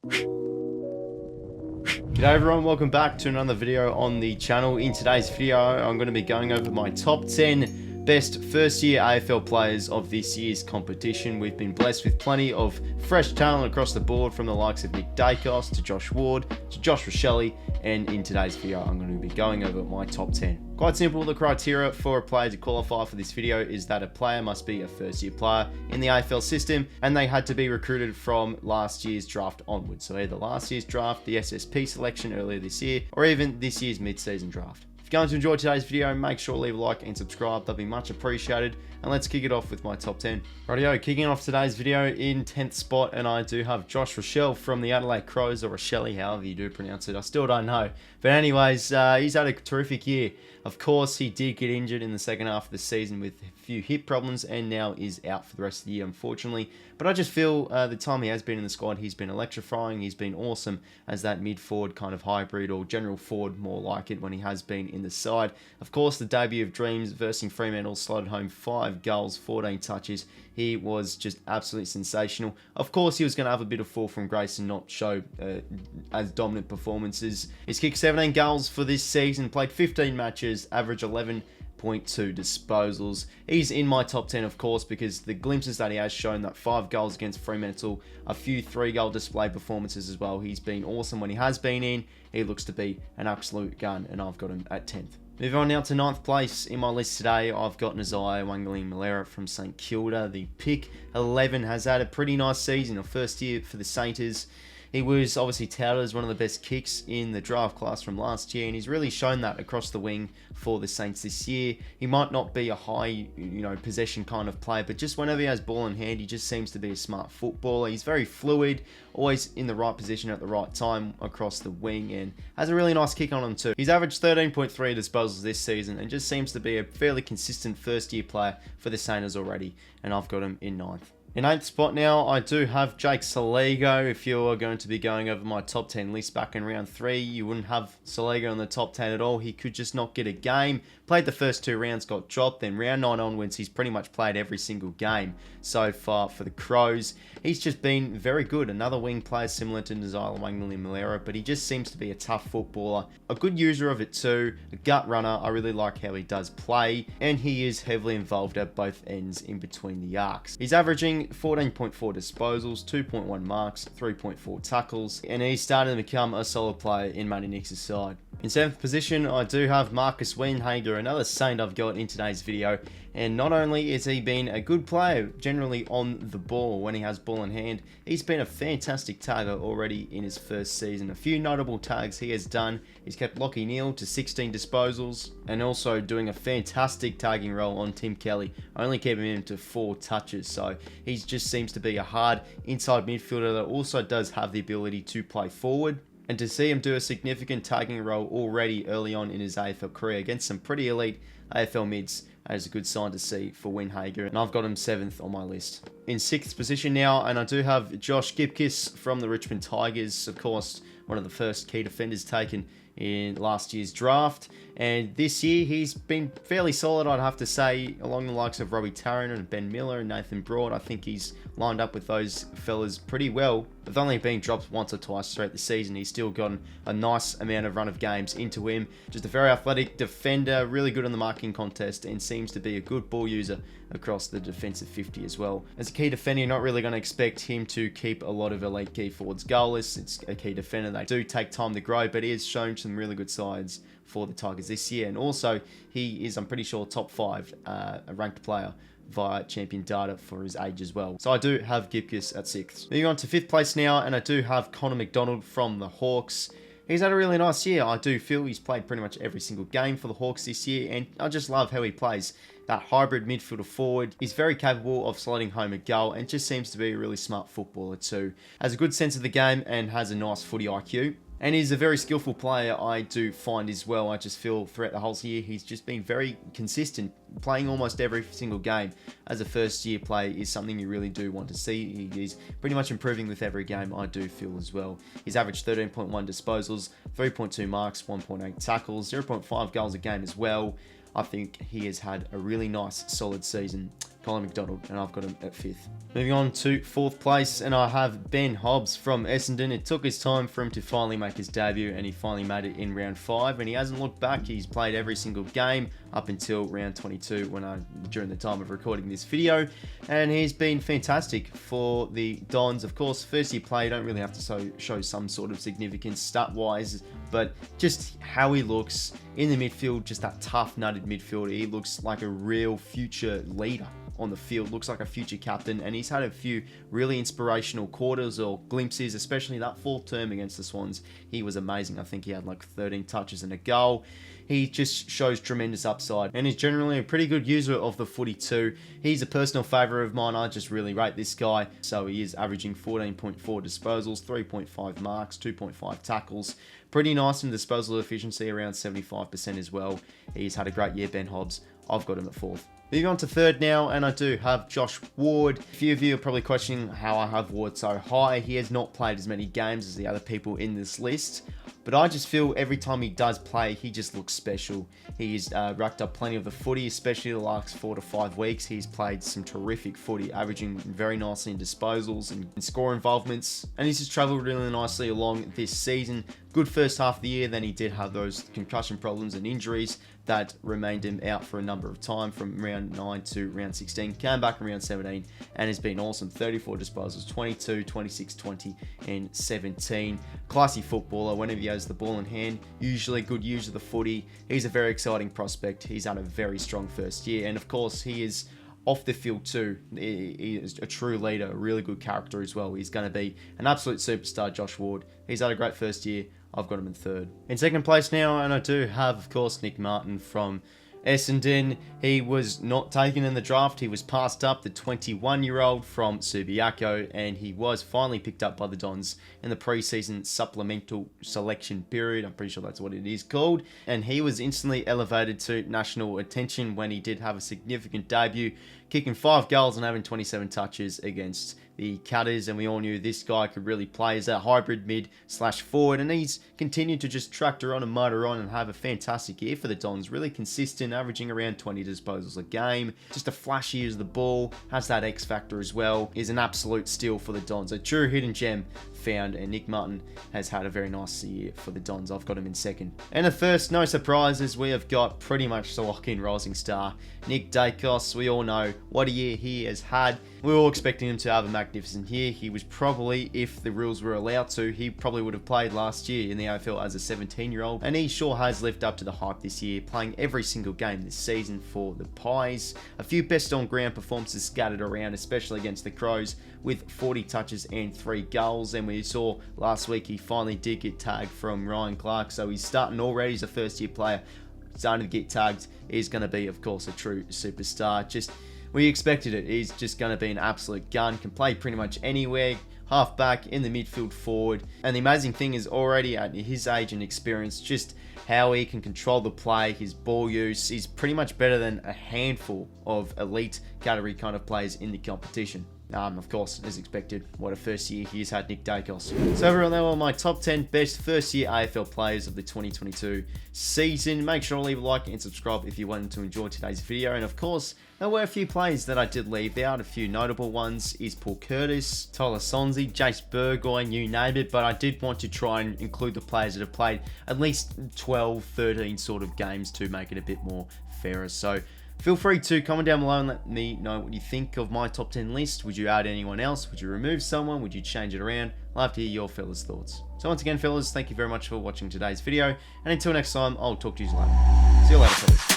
G'day everyone, welcome back to another video on the channel. In today's video, I'm going to be going over my top 10 best first year AFL players of this year's competition. We've been blessed with plenty of fresh talent across the board, from the likes of 𝐓𝐡𝐞 to Josh Ward to Joshua Shelley, and in today's video I'm going to be going over my top 10. Quite simple, the criteria for a player to qualify for this video is that a player must be a first year player in the AFL system, and they had to be recruited from last year's draft onwards. So either last year's draft, the SSP selection earlier this year, or even this year's mid-season draft. If you're going to enjoy today's video, make sure to leave a like and subscribe, that'd be much appreciated. And let's kick it off with my top 10. Rightio, kicking off today's video in 10th spot, and I do have Josh Rochelle from the Adelaide Crows, or Rochelle, however you do pronounce it. I still don't know. But anyways, he's had a terrific year. Of course, he did get injured in the second half of the season with a few hip problems, and now is out for the rest of the year, unfortunately. But I just feel the time he has been in the squad, he's been electrifying. He's been awesome as that mid-forward kind of hybrid, or general forward, more like it, when he has been in the side. Of course, the debut of Dreams versus Fremantle slotted home 5 goals, 14 touches. He was just absolutely sensational. Of course, he was going to have a bit of fall from grace and not show as dominant performances. He's kicked 17 goals for this season, played 15 matches, average 11.2 disposals. He's in my top 10, of course, because the glimpses that he has shown, that 5 goals against Fremantle, a few 3-goal display performances as well. He's been awesome when he has been in. He looks to be an absolute gun, and I've got him at 10th. Moving on now to 9th place in my list today, I've got 𝐼𝐗𝐿𝐴 𝐿𝐴 from St Kilda. The pick 11 has had a pretty nice season, a first year for the Saints. He was obviously touted as one of the best kicks in the draft class from last year, and he's really shown that across the wing for the Saints this year. He might not be a high, possession kind of player, but just whenever he has ball in hand, he just seems to be a smart footballer. He's very fluid, always in the right position at the right time across the wing, and has a really nice kick on him too. He's averaged 13.3 disposals this season, and just seems to be a fairly consistent first year player for the Saints already, and I've got him in 9th. In 8th spot now, I do have 𝐵𝐸. If you're going to be going over my top 10 list back in round 3, you wouldn't have 𝐵𝐸 in the top 10 at all. He could just not get a game. Played the first 2 rounds, got dropped. Then round 9 onwards, he's pretty much played every single game so far for the Crows. He's just been very good. Another wing player similar to 𝐼𝐗𝐿𝐴, but he just seems to be a tough footballer. A good user of it too. A gut runner. I really like how he does play. And he is heavily involved at both ends in between the arcs. He's averaging 14.4 disposals, 2.1 marks, 3.4 tackles, and he's starting to become a solid player in Matty Nix's side. In 7th position, I do have Marcus Weinhager, another Saint I've got in today's video. And not only has he been a good player generally on the ball when he has ball in hand, he's been a fantastic tagger already in his first season. A few notable tags he has done. He's kept Lachie Neale to 16 disposals, and also doing a fantastic tagging role on Tim Kelly, only keeping him to 4 touches. So he just seems to be a hard inside midfielder that also does have the ability to play forward. And to see him do a significant tagging role already early on in his AFL career against some pretty elite AFL mids, that is a good sign to see for Weinhager, and I've got him 7th on my list. In 6th position now, and I do have Josh 𝐓𝐡𝐞 from the Richmond Tigers, of course, one of the first key defenders taken in last year's draft, and this year he's been fairly solid, I'd have to say, along the likes of Robbie Tarrant and Ben Miller and Nathan Broad. I think he's lined up with those fellas pretty well. With only being dropped once or twice throughout the season, he's still gotten a nice amount of run of games into him. Just a very athletic defender, really good in the marking contest, and seems to be a good ball user across the defensive 50 as well. As a key defender, you're not really going to expect him to keep a lot of elite key forwards goalless. It's a key defender. They do take time to grow, but he has shown some really good sides for the Tigers this year. And also, he is, I'm pretty sure, top 5 a ranked player via champion data for his age as well. So I do have 𝐓𝐡𝐞 at 6th. Moving on to 5th place now, and I do have Connor McDonald from the Hawks. He's had a really nice year. I do feel he's played pretty much every single game for the Hawks this year, and I just love how he plays. That hybrid midfielder forward. He's very capable of sliding home a goal, and just seems to be a really smart footballer too. Has a good sense of the game and has a nice footy IQ. And he's a very skillful player, I do find as well. I just feel throughout the whole year, he's just been very consistent, playing almost every single game. As a first year player is something you really do want to see. He is pretty much improving with every game, I do feel as well. He's averaged 13.1 disposals, 3.2 marks, 1.8 tackles, 0.5 goals a game as well. I think he has had a really nice, solid season Colin McDonald, and I've got him at 5th. Moving on to 4th place, and I have Ben Hobbs from Essendon. It took his time for him to finally make his debut, and he finally made it in round 5, and he hasn't looked back. He's played every single game up until round 22 during the time of recording this video, and he's been fantastic for the Dons. Of course, first year play, you don't really have to show some sort of significance stat-wise, but just how he looks in the midfield, just that tough, nutted midfielder. He looks like a real future leader on the field, looks like a future captain, and he's had a few really inspirational quarters or glimpses, especially that 4th term against the Swans. He was amazing. I think he had like 13 touches and a goal. He just shows tremendous upside, and is generally a pretty good user of the footy too. He's a personal favourite of mine. I just really rate this guy. So he is averaging 14.4 disposals, 3.5 marks, 2.5 tackles. Pretty nice in disposal efficiency, around 75% as well. He's had a great year, Ben Hobbs. I've got him at 4th. Moving on to 3rd now, and I do have Josh Ward. A few of you are probably questioning how I have Ward so high. He has not played as many games as the other people in this list, but I just feel every time he does play, he just looks special. He's racked up plenty of the footy, especially the last 4 to 5 weeks. He's played some terrific footy, averaging very nicely in disposals and in score involvements, and he's just travelled really nicely along this season. Good first half of the year, then he did have those concussion problems and injuries that remained him out for a number of time from round 9 to round 16. Came back in round 17 and has been awesome. 34 disposals, 22, 26, 20, and 17. Classy footballer whenever he has the ball in hand. Usually good user of the footy. He's a very exciting prospect. He's had a very strong first year. And of course, he is off the field too. He is a true leader, a really good character as well. He's going to be an absolute superstar, Josh Ward. He's had a great first year. I've got him in 3rd. In 2nd place now, and I do have, of course, Nick Martin from Essendon. He was not taken in the draft. He was passed up, the 21-year-old from Subiaco, and he was finally picked up by the Dons in the preseason supplemental selection period. I'm pretty sure that's what it is called. And he was instantly elevated to national attention when he did have a significant debut, kicking 5 goals and having 27 touches against the Cutters, and we all knew this guy could really play as a hybrid mid/forward, and he's continued to just tractor on and motor on and have a fantastic year for the Dons. Really consistent, averaging around 20 disposals a game. Just a flashy use of the ball, has that X factor as well. Is an absolute steal for the Dons. A true hidden gem found, and Nick Martin has had a very nice year for the Dons. I've got him in 2nd. And the first, no surprises, we have got pretty much the lock-in rising star, Nick Daicos. We all know what a year he has had. We were all expecting him to have a magnificent year. He was probably, if the rules were allowed to, he probably would have played last year in the AFL as a 17-year-old. And he sure has lived up to the hype this year, playing every single game this season for the Pies. A few best on ground performances scattered around, especially against the Crows, with 40 touches and 3 goals. And we saw last week he finally did get tagged from Ryan Clark, so he's starting already as a first-year player. Starting to get tagged. He's going to be, of course, a true superstar. We expected it. He's just going to be an absolute gun. Can play pretty much anywhere. Half back, in the midfield, forward. And the amazing thing is already at his age and experience, just how he can control the play, his ball use. He's pretty much better than a handful of elite category kind of players in the competition. Of course, as expected, what a first year he's had, Nick Daicos. So everyone, they were my top 10 best first year AFL players of the 2022 season. Make sure to leave a like and subscribe if you wanted to enjoy today's video. And of course, there were a few players that I did leave out. A few notable ones is Paul Curtis, Tyler Sonsie, Jace Burgoyne, you name it. But I did want to try and include the players that have played at least 12, 13 sort of games to make it a bit more fairer. So feel free to comment down below and let me know what you think of my top 10 list. Would you add anyone else? Would you remove someone? Would you change it around? I'd love to hear your fellas' thoughts. So once again, fellas, thank you very much for watching today's video. And until next time, I'll talk to you later. See you later, fellas.